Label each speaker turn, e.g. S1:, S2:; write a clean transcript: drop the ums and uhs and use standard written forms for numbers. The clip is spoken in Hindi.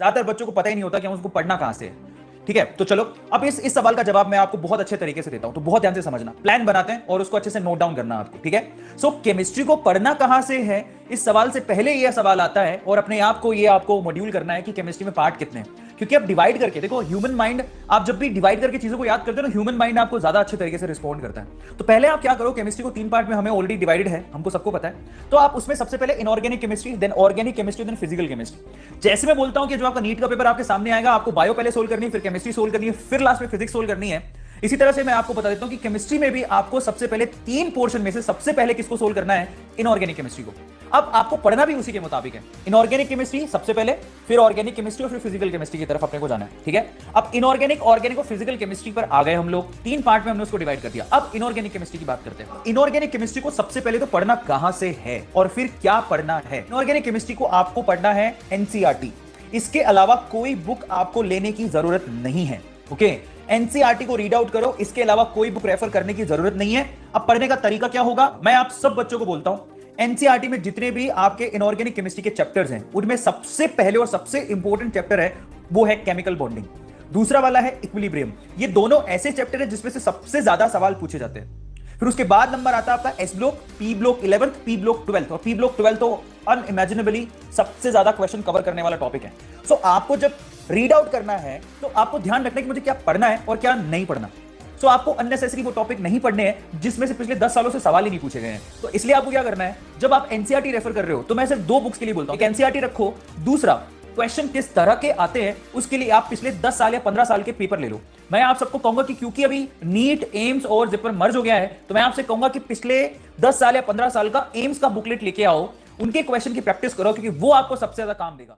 S1: ज्यादातर बच्चों को पता ही नहीं होता कि हम उसको पढ़ना कहां से है। ठीक है, तो चलो अब इस सवाल का जवाब मैं आपको बहुत अच्छे तरीके से देता हूं, तो बहुत ध्यान से समझना, प्लान बनाते हैं और उसको अच्छे से नोट डाउन करना आपको। ठीक है, सो केमिस्ट्री को पढ़ना कहां से है, इस सवाल से पहले यह सवाल आता है और अपने आप को ये आपको मॉड्यूल करना है कि केमिस्ट्री में पार्ट कितने हैं। क्योंकि अब डिवाइड करके देखो, ह्यूमन माइंड, आप जब भी डिवाइड करके चीजों को याद करते हो ना, ह्यूमन माइंड आपको ज्यादा अच्छे तरीके से रिस्पॉन्ड करता है। तो पहले आप क्या करो, केमिस्ट्री को 3 पार्ट में हमें ऑलरेडी डिवाइडेड है, हमको सबको पता है। तो आप उसमें सबसे पहले inorganic chemistry, then organic chemistry, then physical chemistry. जैसे मैं बोलता हूं कि जो आपका नीट का पेपर आपके सामने आएगा, आपको बायो पहले सोल्व करनी है, फिर केमिस्ट्री सोल्व करनी है, फिर लास्ट में फिजिक्स सोल्व करनी है। इसी तरह से मैं आपको बता देता हूं कि केमिस्ट्री में भी आपको सबसे पहले 3 पोर्शन में से सबसे पहले किसको सोल्व करना है, इनऑर्गेनिक केमिस्ट्री को। अब आपको पढ़ना भी उसी के मुताबिक है, इनऑर्गेनिक केमिस्ट्री सबसे पहले, फिर ऑर्गेनिक केमिस्ट्री और फिर फिजिकल केमिस्ट्री की तरफ अपने को जाना है। ठीक है, अब इनऑर्गेनिक, ऑर्गेनिक और फिजिकल केमिस्ट्री पर आ गए हम लोग, 3 पार्ट में हमने उसको डिवाइड कर दिया। अब इनऑर्गेनिक केमिस्ट्री की बात करते हैं। इनऑर्गेनिक केमिस्ट्री को सबसे पहले तो पढ़ना कहां से है और फिर क्या पढ़ना है। इनऑर्गेनिक केमिस्ट्री को आपको पढ़ना है एनसीईआरटी, इसके अलावा कोई बुक आपको लेने की जरूरत नहीं है। ओके, एनसीईआरटी को रीड आउट करो, इसके अलावा कोई बुक रेफर करने की जरूरत नहीं है। अब पढ़ने का तरीका क्या होगा, मैं आप सब बच्चों को बोलता हूं, एनसीईआरटी में जितने भी आपके इनऑर्गेनिक केमिस्ट्री के चैप्टर्स हैं, उनमें सबसे पहले और सबसे इंपॉर्टेंट चैप्टर है वो है केमिकल बॉन्डिंग, दूसरा वाला है इक्विलिब्रियम। ये दोनों ऐसे चैप्टर हैं जिसमें से सबसे ज्यादा सवाल पूछे जाते हैं। फिर उसके बाद नंबर आता है आपका S block, P block 11th, P block 12th, और पी ब्लॉक 12th तो अनइमेजिनेबली सबसे ज्यादा क्वेश्चन कवर करने वाला टॉपिक है। सो आपको जब रीड आउट करना है तो आपको ध्यान रखना है कि मुझे क्या पढ़ना है और क्या नहीं पढ़ना। सो आपको अननेसेसरी वो टॉपिक नहीं पढ़ने हैं जिसमें से पिछले 10 सालों से सवाल ही नहीं पूछे गए हैं। तो इसलिए आपको क्या करना है, जब आप एनसीईआरटी रेफर कर रहे हो तो मैं सिर्फ 2 बुक्स के लिए बोलता हूं, एक एनसीईआरटी रखो, दूसरा क्वेश्चन किस तरह के आते हैं उसके लिए आप पिछले 10 साल या 15 साल के पेपर ले लो। मैं आप सबको कहूंगा कि क्योंकि अभी नीट, एम्स और जिपर मर्ज हो गया है, तो मैं आपसे कहूंगा कि पिछले 10 साल या 15 साल का एम्स का बुकलेट लेके आओ, उनके क्वेश्चन की प्रैक्टिस करो, क्योंकि वो आपको सबसे ज्यादा काम देगा।